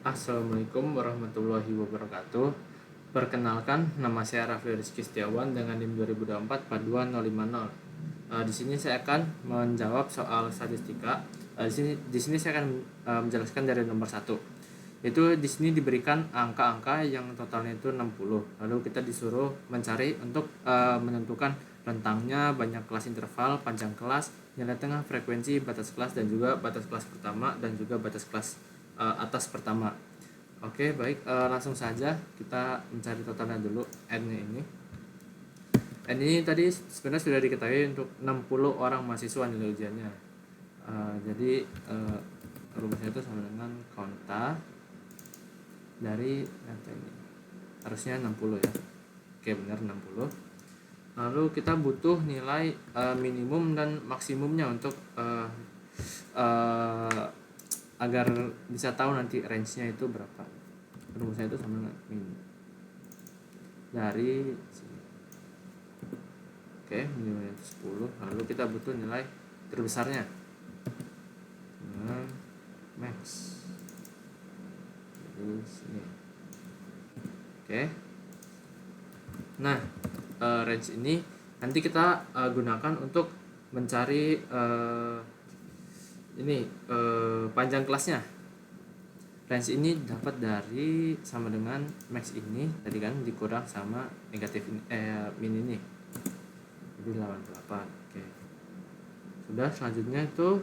Assalamualaikum warahmatullahi wabarakatuh. Perkenalkan, nama saya Rafli Rizky Setiawan dengan NIM 2024 di sini saya akan menjawab soal statistika. Di sini saya akan menjelaskan dari nomor 1. Itu di sini diberikan angka-angka yang totalnya itu 60. Lalu kita disuruh mencari untuk menentukan rentangnya, banyak kelas interval, panjang kelas, nilai tengah, frekuensi, batas kelas, dan juga batas kelas pertama dan juga batas kelas atas pertama. Oke, baik, langsung saja kita mencari totalnya dulu. N-nya ini. N ini tadi sebenarnya sudah diketahui untuk 60 orang mahasiswa nilai ujiannya. Jadi rumusnya itu sama dengan konta dari data ini. Harusnya 60 ya. Oke, benar 60. Lalu kita butuh nilai minimum dan maksimumnya untuk agar bisa tahu nanti range-nya itu berapa. Rumusnya itu sama dengan min dari sini. Oke, minimumnya itu 10. Lalu kita butuh nilai terbesarnya dengan max dari sini. Oke. Nah, range ini nanti kita gunakan untuk mencari panjang kelasnya. Range ini dapat dari sama dengan max ini tadi kan dikurang sama negatif min ini. Jadi 88. Oke. Sudah, selanjutnya itu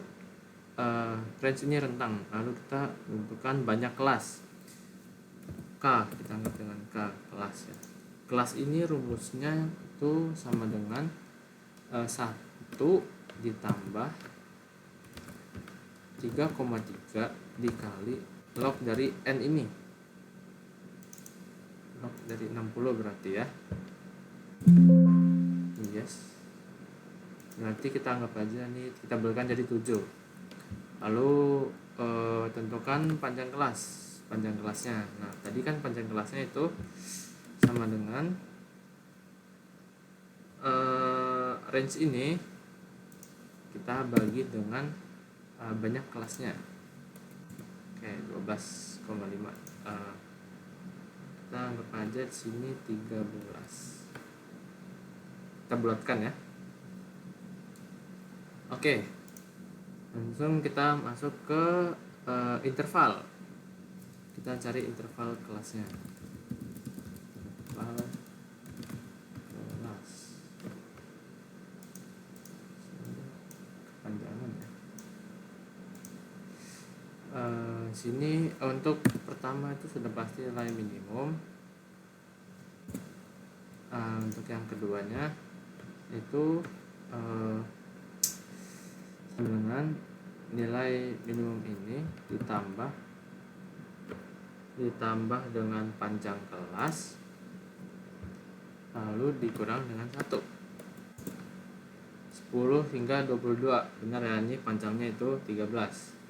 range ini rentang. Lalu kita tentukan banyak kelas. K, kita anggap dengan K, kelas ya. Kelas ini rumusnya itu sama dengan 1 ditambah 3,3 dikali log dari N ini. Log dari 60 berarti ya. Yes. Berarti kita anggap aja nih, kita berikan jadi 7. Lalu tentukan panjang kelasnya. Nah, tadi kan panjang kelasnya itu sama dengan range ini kita bagi dengan banyak kelasnya. Oke, 12,5. Kita anggap aja di sini 13. Kita bulatkan ya. Oke. Langsung kita masuk ke interval. Kita cari interval kelasnya. Interval kelas. Kepanjangan ya. Sini untuk pertama itu sudah pasti nilai minimum. Untuk yang keduanya itu dengan nilai minimum ini ditambah dengan panjang kelas lalu dikurang dengan 1. 10 hingga 22. Benar ya, ini panjangnya itu 13.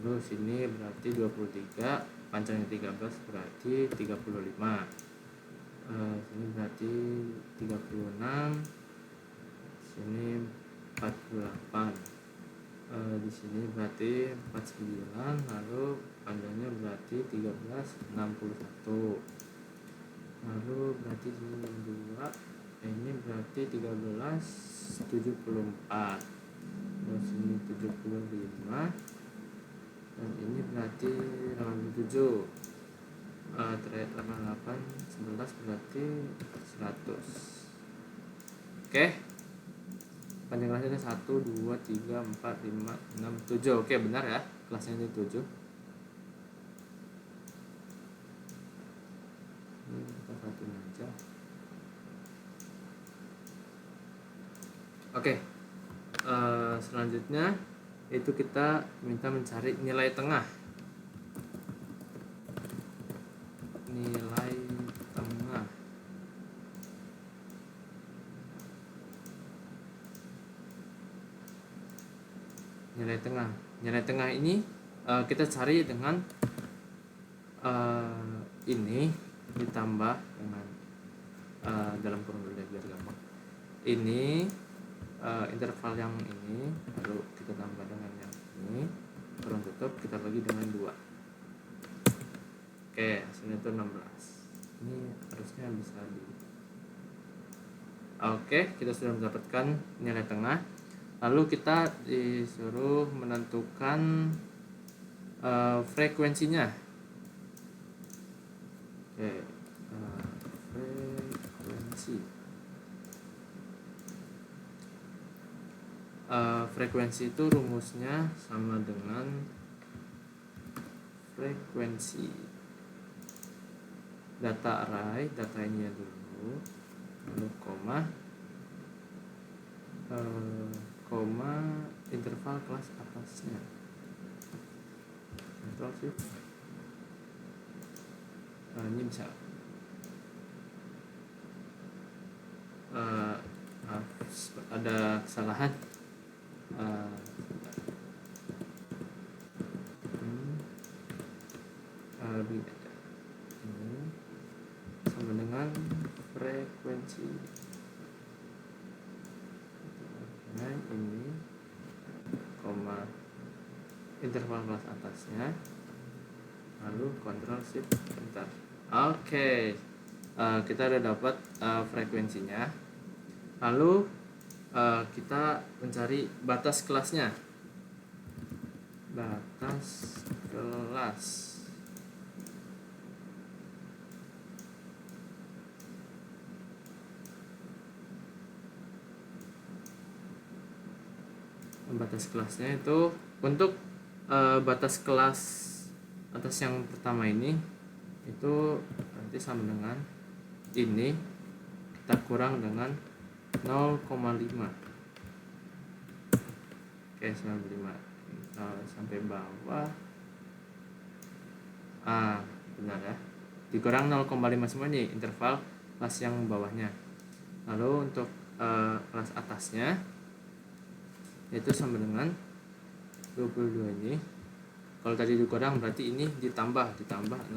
Lalu sini berarti 23, panjangnya 13 berarti 35. Sini berarti 36. Sini 48. Di sini berarti 49, lalu panjangnya berarti 1361. Lalu berarti sini 2, ini berarti 1374. Terus sini 75. Dan ini berarti 87. 88, 11 berarti 100. Oke. Panjang kelasnya 1, 2, 3, 4, 5, 6, 7. Oke, benar ya. Kelasnya itu 7. Ini kita satuin aja. Oke. Selanjutnya itu kita minta mencari nilai tengah. Nilai tengah. Nilai tengah ini kita cari dengan ini ditambah dengan dalam kurung dulu biar gampang. Ini interval yang ini, lalu kita tambah dengan yang ini, kurung tutup, kita bagi dengan 2. Oke, hasilnya itu 16. Ini harusnya bisa Oke, kita sudah mendapatkan nilai tengah. Lalu kita disuruh menentukan frekuensinya. Oke, frekuensi. Frekuensi itu rumusnya sama dengan frekuensi data array, data ini dulu, lalu koma interval kelas atasnya. Control sih. Ini bisa ada kesalahan. Lebih beda. Ini sama dengan frekuensi. Nah, ini koma interval kelas atasnya, lalu Ctrl Shift Enter. Oke, kita udah dapat frekuensinya. Lalu kita mencari batas kelasnya. Batas kelas. Batas kelasnya itu untuk batas kelas atas yang pertama ini itu nanti sama dengan ini kita kurang dengan 0,5. Oke, 95 sampai bawah. Benar ya, dikurang 0,5 semua nih interval kelas yang bawahnya. Lalu untuk kelas atasnya itu sama dengan 22 ini. Kalau tadi dikurang berarti ini ditambah 0,5.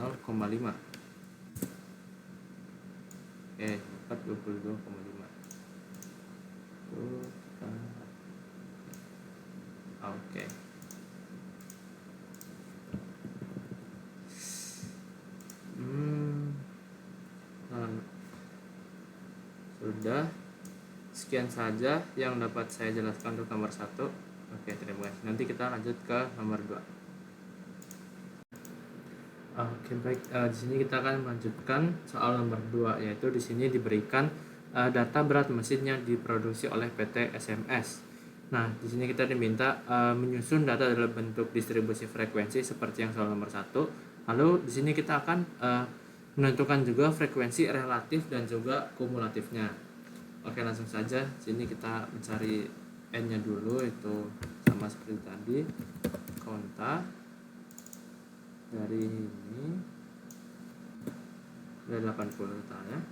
Oke, dapat 22,5. Oke. Sudah. Sekian saja yang dapat saya jelaskan untuk nomor 1. Oke, terima kasih. Nanti kita lanjut ke nomor 2. Oke, baik. Di sini kita akan melanjutkan soal nomor 2, yaitu di sini diberikan data berat mesin yang diproduksi oleh PT SMS. Nah, di sini kita diminta menyusun data dalam bentuk distribusi frekuensi seperti yang soal nomor 1. Lalu di sini kita akan menentukan juga frekuensi relatif dan juga kumulatifnya. Oke, langsung saja. Sini kita mencari n-nya dulu, itu sama seperti tadi. Konta dari ini dari 80 totalnya.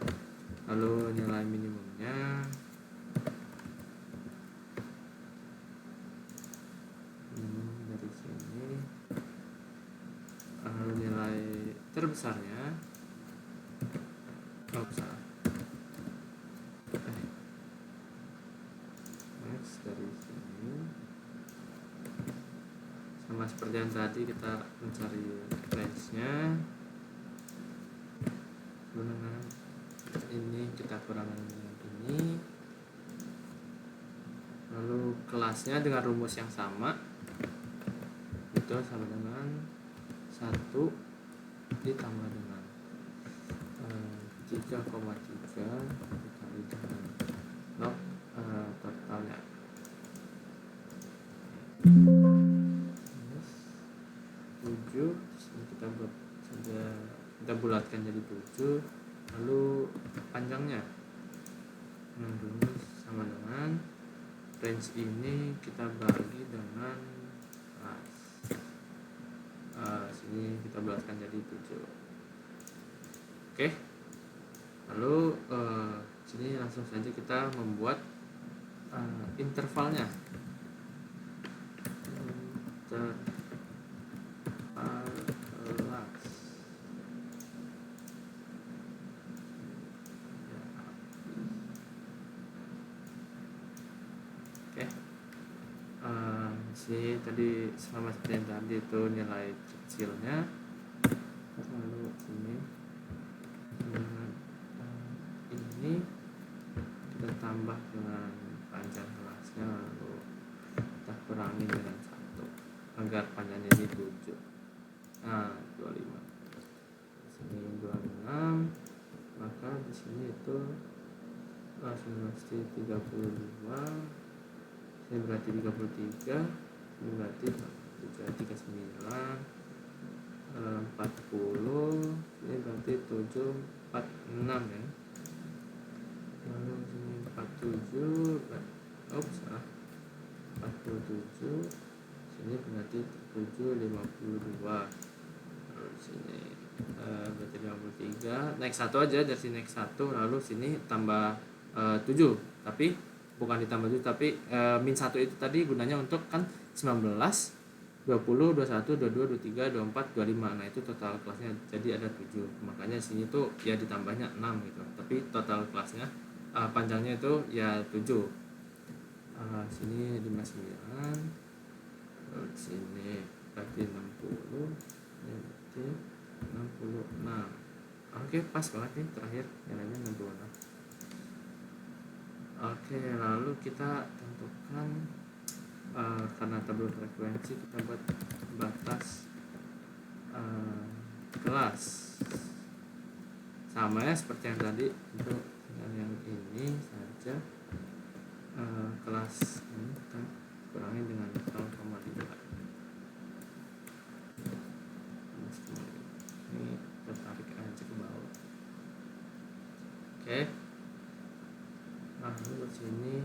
Lalu nilai minimumnya dari sini. Lalu nilai terbesarnya besar. Dari sini sama seperti yang tadi, kita mencari range-nya. Dengan ini kita kurangkan dengan ini. Lalu kelasnya dengan rumus yang sama, itu sama dengan 1 ditambah dengan 3,3 dikali dengan log totalnya 7. Kita bulatkan jadi 7. Lalu panjangnya dulu sama dengan range ini kita bagi dengan sini kita bulatkan jadi 7. Oke. Lalu sini langsung saja kita membuat intervalnya. Sini tadi sama seperti yang tadi, itu nilai kecilnya, lalu sini dengan ini kita tambah dengan panjang kelasnya, lalu kita kurangi dengan 1 agar panjangnya ini 7. Nah, 25. Di sini 26, maka di sini itu langsung mesti 32. Ini berarti 33. Ini berarti 39, 40. Ini berarti 746 ya. Lalu sini 47, salah, 47. Sini berarti 752. Lalu sini berarti 53. Naik 1 aja, dari sini naik 1, lalu sini tambah 7. Tapi bukan ditambah 7, tapi min 1 itu tadi gunanya untuk kan 19, 20, 21, 22, 23, 24, 25. Nah, itu total kelasnya. Jadi ada 7. Makanya sini tuh ya ditambahnya 6 gitu. Tapi total kelasnya panjangnya itu ya 7. Sini 59. Sini berarti 60. Ini berarti 66. Oke, pas banget nih terakhir nilainya 66. Oke, lalu kita tentukan karena tabel frekuensi, kita buat batas kelas. Sama ya seperti yang tadi, untuk yang ini saja kelas ini kita kurangi dengan 0,5. Ini kita tarik aja ke bawah. Oke. Lalu sini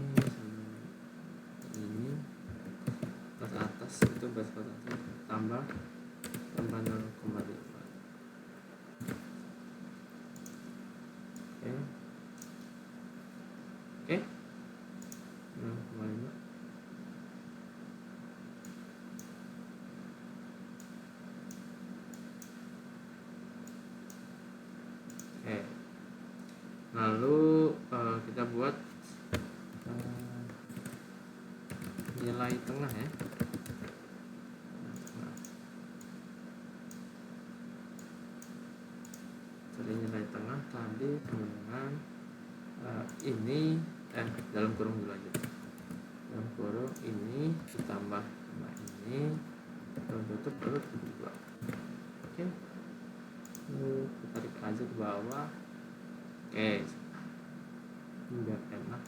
ini kelas atas itu batas atas tambah 0,5. Oke. 0,5. Oke. Lalu kita buat nilai tengah ya. Jadi nilai tengah tadi dengan ini dalam kurung dulu aja. Dalam kurung ini ditambah sama ini, lalu tutup, lalu 2. Oke. Kita tarik aja ke bawah. Oke. Biar enak.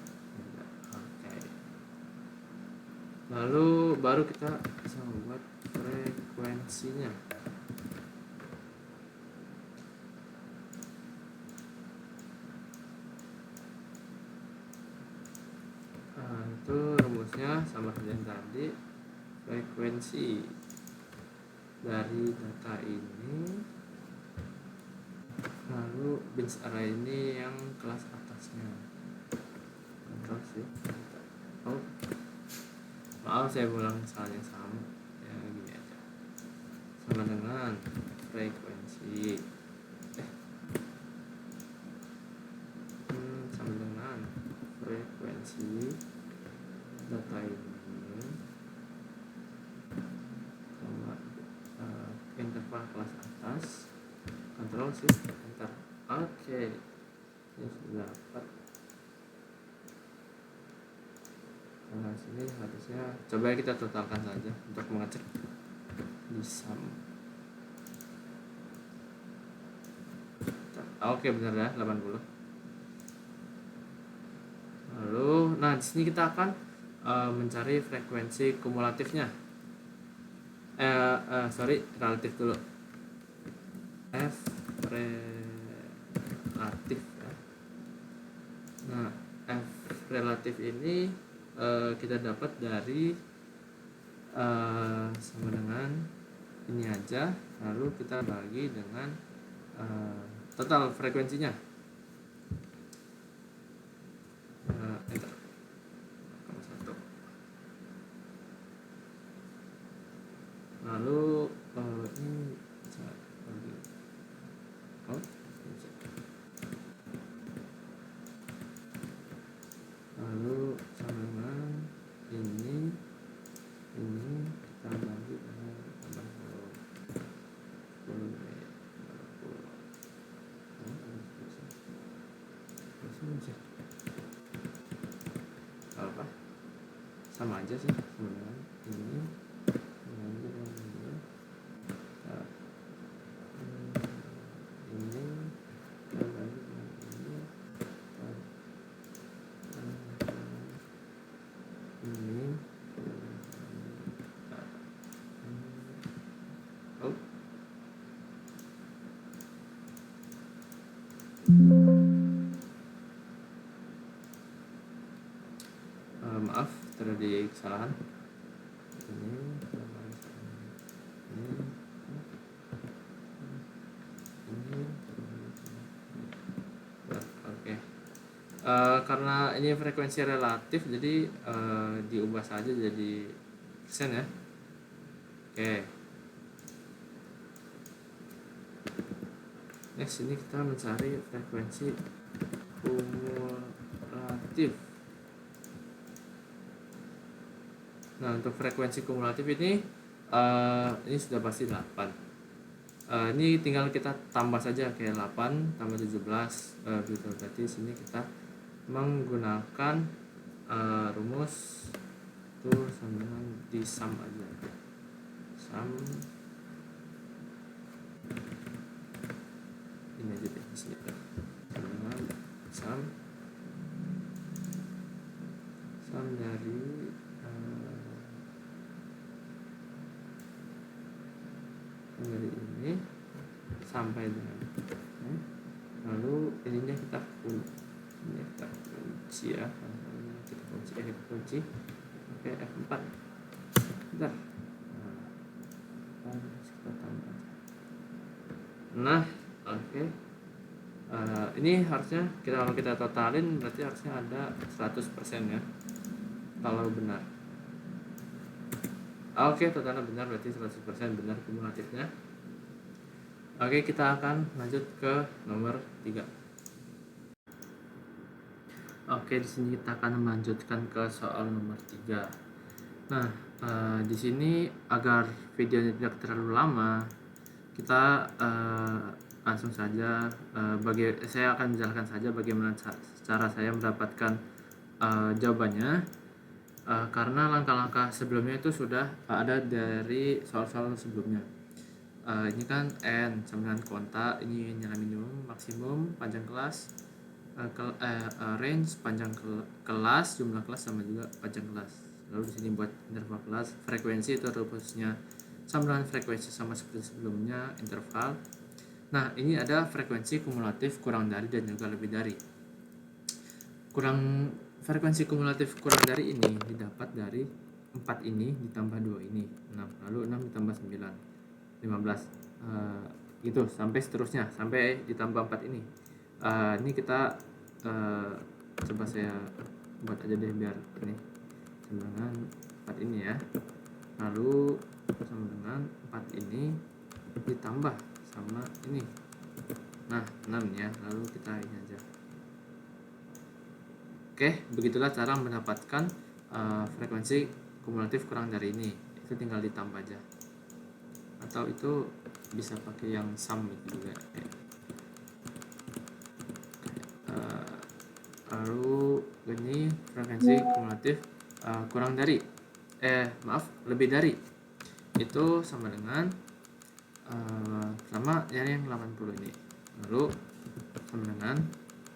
Oke. Lalu baru kita bisa membuat frekuensinya. Itu rumusnya sama seperti yang tadi. Frekuensi dari data ini, lalu bins array ini yang kelas atasnya. Terus sih. Oh, maaf saya ulang salahnya sama ya, gini aja, sama dengan frekuensi sama dengan frekuensi data ini sama interval kelas atas, kontrol shift enter. Oke, ini sudah dapat. Nah, sini harusnya coba kita totalkan saja untuk mengecek di sum. Oke, benar ya, 80. Lalu, nah di sini kita akan mencari frekuensi kumulatifnya. Relatif dulu. F relatif ya. Nah, F relatif ini kita dapat dari sama dengan ini aja, lalu kita bagi dengan total frekuensinya. Enter. 1. Lalu ini bisa bagi. Lalu sama dengan ini kita bagi dengan 80. sama aja sih sebenarnya ini. Maaf terjadi kesalahan ini. Oke. Karena ini frekuensi relatif, jadi diubah saja jadi persen ya. Oke. Next, ini kita mencari frekuensi kumulatif. Nah, untuk frekuensi kumulatif ini sudah pasti 8. Ini tinggal kita tambah saja kayak 8 tambah 17 gitu. Berarti sini kita menggunakan rumus itu sama dengan di sum aja. Sum ini aja deh di sini. Sama dengan sum dari ini sampai dengan lalu ininya kita kunci ya, kita kunci oke F4 bentar, kita tambah. Nah oke. Ini harusnya kalau kita totalin berarti harusnya ada 100% ya kalau benar. Oke, totalnya benar, berarti 100% benar kumulatifnya. Oke, kita akan lanjut ke nomor 3. Oke, di sini kita akan melanjutkan ke soal nomor 3. Nah, di sini agar videonya tidak terlalu lama, kita langsung saja saya akan menjelaskan saja bagaimana cara saya mendapatkan jawabannya. Karena langkah-langkah sebelumnya itu sudah ada dari soal-soal sebelumnya. Ini kan N sama dengan kontak, ini nilai minimum, maksimum, panjang kelas, range, panjang kelas, jumlah kelas sama juga panjang kelas. Lalu di sini buat interval kelas, frekuensi itu rumusnya sama dengan frekuensi sama seperti sebelumnya, interval. Nah, ini ada frekuensi kumulatif kurang dari dan juga lebih dari. Frekuensi kumulatif kurang dari ini didapat dari 4 ini ditambah 2 ini 6, lalu 6 ditambah 9 15 gitu sampai seterusnya sampai ditambah 4 ini. Ini kita coba saya buat aja deh biar ini sama dengan 4 ini ya, lalu sama dengan 4 ini ditambah sama ini, nah 6 ya, lalu kita ini aja. Oke, begitulah cara mendapatkan frekuensi kumulatif kurang dari ini. Itu tinggal ditambah aja. Atau itu bisa pakai yang sum itu juga. Lalu ini frekuensi kumulatif kurang dari lebih dari. Itu sama dengan sama yang 80 ini. Lalu sama dengan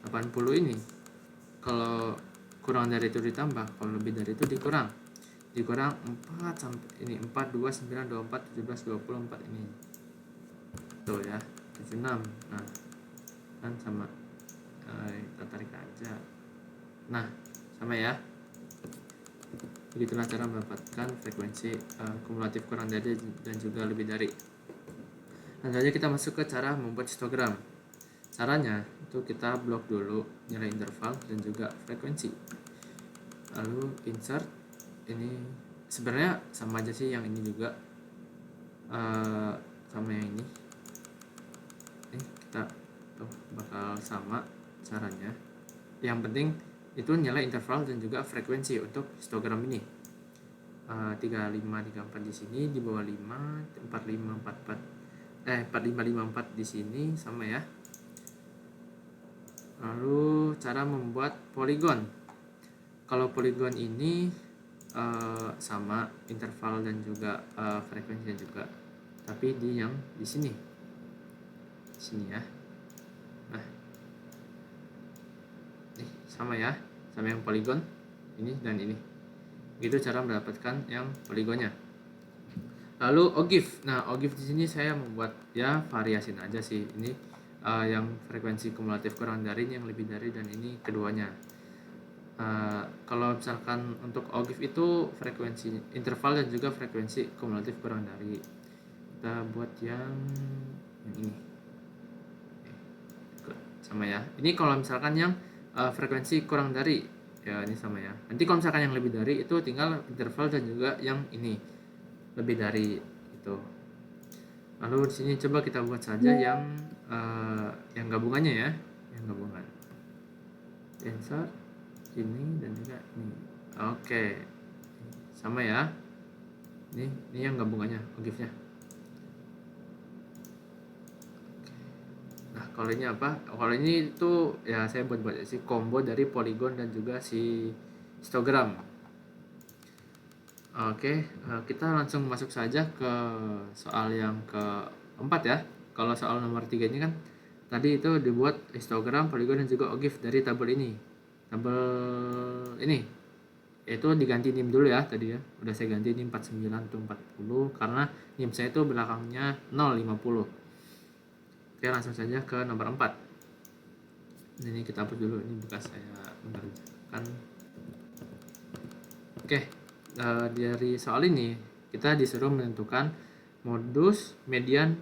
80 ini. Kalau kurang dari itu ditambah, kalau lebih dari itu dikurang 4 sampai ini 4 2 9 24 17 24 ini tuh ya 76. Nah kan sama kita tarik aja, nah sama ya. Begitulah cara mendapatkan frekuensi kumulatif kurang dari dan juga lebih dari. Langsung saja kita masuk ke cara membuat histogram. Caranya itu kita blok dulu nilai interval dan juga frekuensi, lalu insert. Ini sebenarnya sama aja sih, yang ini juga sama yang ini kita bakal sama caranya. Yang penting itu nilai interval dan juga frekuensi untuk histogram ini. 35 34 di sini, di bawah 5 45 54 di sini sama ya. Lalu cara membuat poligon. Kalau poligon ini sama interval dan juga frekuensinya juga, tapi di yang di sini ya. Nah, ini sama ya, sama yang poligon ini dan ini. Itu cara mendapatkan yang poligonnya. Lalu OGIF. Nah, OGIF di sini saya membuat ya variasin aja sih. Ini yang frekuensi kumulatif kurang dari, ini yang lebih dari, dan ini keduanya. Kalau misalkan untuk OGIF itu frekuensi interval dan juga frekuensi kumulatif kurang dari. Kita buat yang ini. Sama ya. Ini kalau misalkan yang frekuensi kurang dari, ya ini sama ya. Nanti kalau misalkan yang lebih dari itu tinggal interval dan juga yang ini lebih dari itu. Lalu di sini coba kita buat saja yang gabungannya ya, yang gabungan. Insert ini dan juga ini. Oke, sama ya. Ini yang gabungannya, OGIF-nya. Nah, kalau ini apa? Kalau ini itu ya saya buat sih combo dari poligon dan juga si histogram. Oke, kita langsung masuk saja ke soal yang keempat ya. Kalau soal nomor 3 ini kan tadi itu dibuat histogram, poligon, dan juga OGIF dari tabel ini. Tabel ini itu diganti NIM dulu ya tadi ya. Udah saya ganti NIM 49 atau 40 karena NIM saya itu belakangnya 050. Oke, langsung saja ke nomor 4. Ini kita hapus dulu, ini bekas saya mengerjakan. Oke, dari soal ini kita disuruh menentukan modus, median,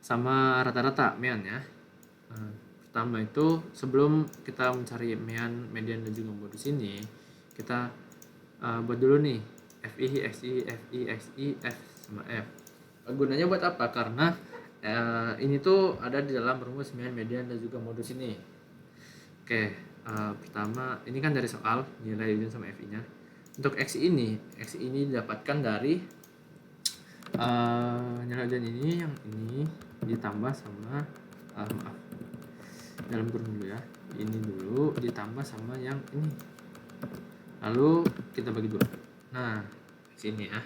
sama rata-rata mean ya. Pertama itu sebelum kita mencari mean, median, dan juga modus ini, kita buat dulu nih FI, XI, FI, XI, F sama F. Gunanya buat apa? Karena ini tuh ada di dalam rumus mean, median, dan juga modus ini. Oke, pertama ini kan dari soal nilai ujian sama FI nya. Untuk XI ini didapatkan dari nilai ujian ini, yang ini ditambah sama maaf, dalam kurung dulu ya, ini dulu ditambah sama yang ini, lalu kita bagi dua. Nah, sini ya.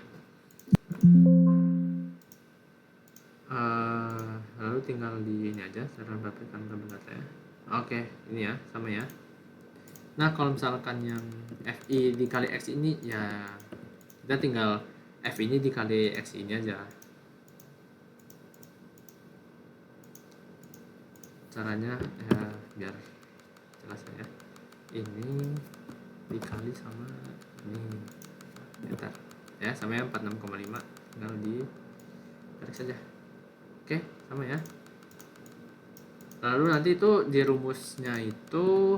Lalu tinggal di ini aja cara mendapatkan tabel data ya. Oke, ini ya sama ya. Nah, kalau misalkan yang FI dikali X ini ya kita tinggal F ini dikali X ini aja. Caranya ya biar jelas ya. Ini dikali sama ini. Bentar. Ya, sama ya 46,5 tinggal di tarik saja. Oke, sama ya. Lalu nanti itu di rumusnya itu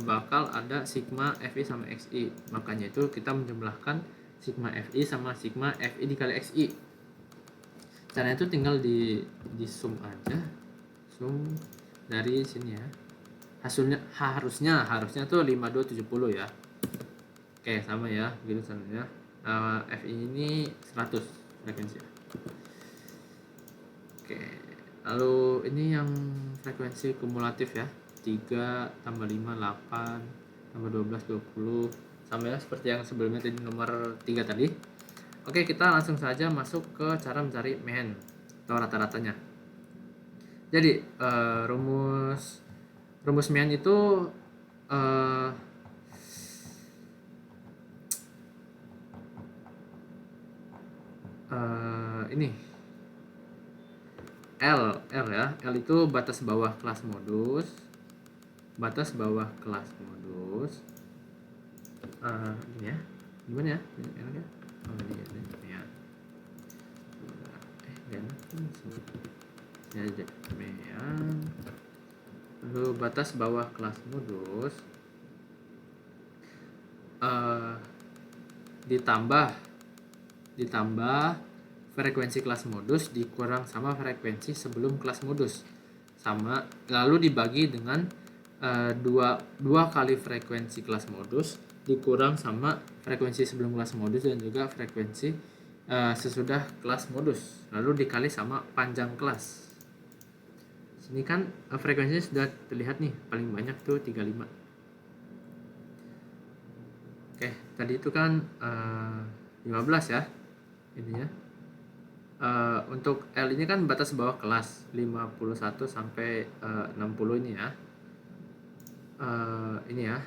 bakal ada sigma FI sama XI. Makanya itu kita menjumlahkan sigma FI sama sigma FI dikali XI. Caranya itu tinggal di sum aja. Sum dari sini ya. Hasilnya harusnya tuh 5270 ya. Oke, sama ya, begitu caranya. FI ini 100 frekuensi. Oke. Lalu ini yang frekuensi kumulatif ya. 3 tambah 5 8 tambah 12 20, sama ya seperti yang sebelumnya tadi nomor 3 tadi. Oke, kita langsung saja masuk ke cara mencari mean atau rata-ratanya. Jadi rumus mean itu ini L ya. L itu batas bawah kelas modus. Ini ya, gimana ya? L-nya? Oh, ini ya. Mean. Lalu batas bawah kelas modus ditambah frekuensi kelas modus dikurang sama frekuensi sebelum kelas modus, sama lalu dibagi dengan dua kali frekuensi kelas modus dikurang sama frekuensi sebelum kelas modus dan juga frekuensi sesudah kelas modus, lalu dikali sama panjang kelas. Sini kan frekuensinya sudah terlihat nih, paling banyak tuh 35. Oke, tadi itu kan 15 ya ininya. Untuk L ini kan batas bawah kelas 51 sampai 60 ini ya. Ini ya.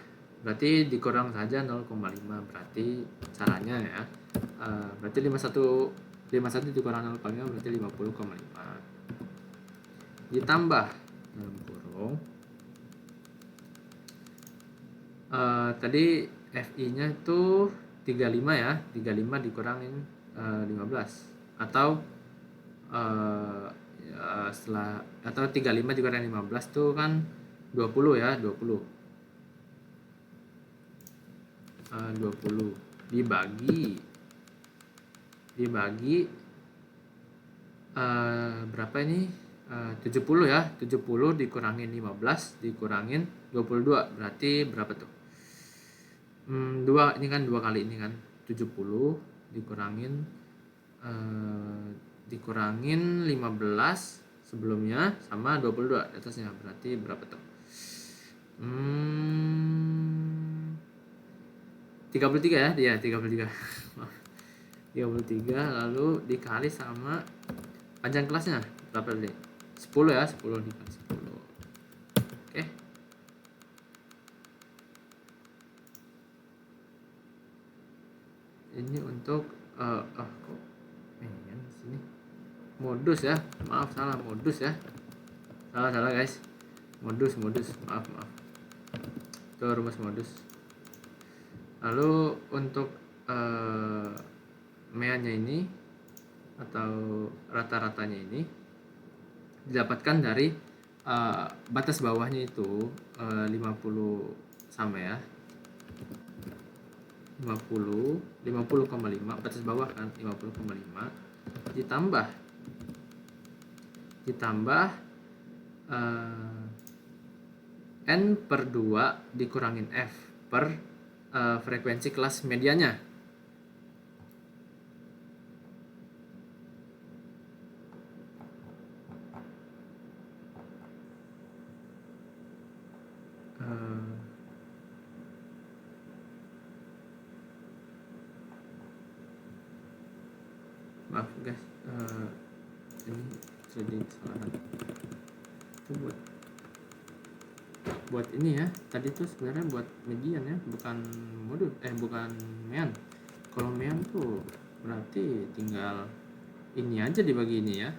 Berarti dikurang saja 0,5. Berarti caranya ya. Berarti 51 dikurang 0,5 berarti 50,5. Ditambah dalam kurung tadi FI-nya itu 35 ya. 35 dikurangin 15 atau atau 35 dikurang 15 tuh kan 20 ya, 20 dibagi berapa ini, 70 ya, 70 dikurangin 15 dikurangin 22 berarti berapa tuh? 2 ini kan 2 kali ini kan 70 dikurangin 15 sebelumnya sama 22 di atasnya berarti berapa tuh? 33 ya, dia 33 33 lalu dikali sama panjang kelasnya berapa tadi? 10 ya, 10 dikali 10. Oke. Ini untuk kok ini sini modus ya, maaf salah modus ya, salah guys, modus maaf itu rumus modus. Lalu untuk meannya ini atau rata-ratanya ini didapatkan dari batas bawahnya itu 50 sama ya, 50,5 batas bawah kan 50,5 ditambah N per 2 dikurangin F per frekuensi kelas medianya. Maaf guys, ini jadi kesalahan itu buat ini ya, tadi tuh sebenarnya buat median ya, bukan modul bukan mean. Kalau mean tuh berarti tinggal ini aja dibagi ini ya,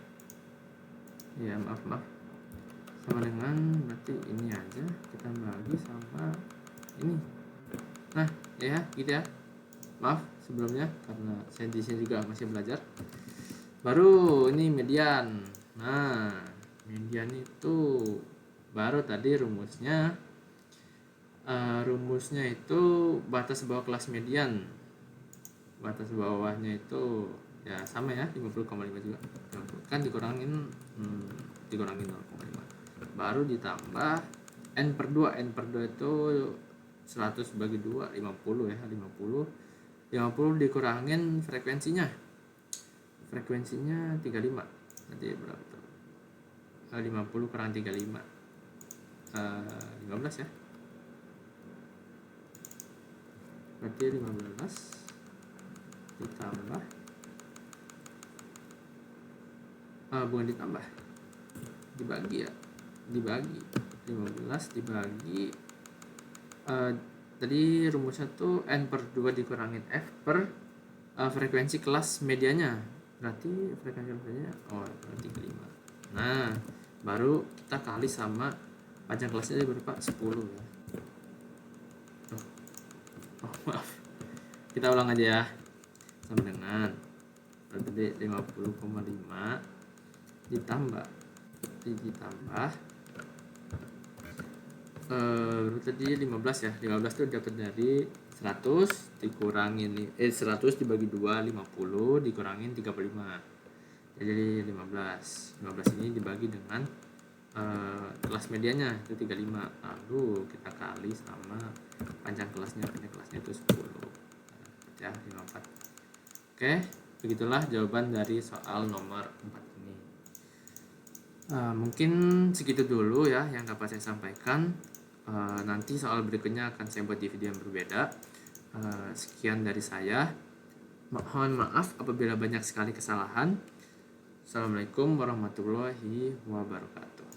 ya maaf sama dengan berarti ini aja kita bagi sama ini. Nah ya gitu ya, maaf sebelumnya karena saya di sini juga masih belajar. Baru ini median. Nah median itu baru tadi rumusnya itu batas bawah kelas median, batas bawahnya itu ya sama ya 50,5 juga kan dikurangin 0,5 baru ditambah N per 2 itu 100 bagi 2 50 ya, 50 dikurangin frekuensinya 35 nanti berapa tuh? 50 kurang 35 15 ya, berarti 15 ditambah bukan ditambah, dibagi 15 dibagi tadi rumusnya tuh N per 2 dikurangin F per frekuensi kelas medianya, berarti frekuensi medianya berarti 35. Nah baru kita kali sama panjang kelasnya berapa? 10 ya. Maaf, kita ulang aja ya, sama dengan tadi 50,5 ditambah tadi 15 ya, 15 itu dapat dari 100 dikurangin 100 dibagi 2 50 dikurangin 35 jadi 15 ini dibagi dengan kelas medianya itu 35, lalu kita kali sama panjang kelasnya itu 10 ya 54. Oke, begitulah jawaban dari soal nomor 4 ini. Mungkin segitu dulu ya yang dapat saya sampaikan. Nanti soal berikutnya akan saya buat di video yang berbeda. Sekian dari saya. Mohon maaf apabila banyak sekali kesalahan. Assalamualaikum warahmatullahi wabarakatuh.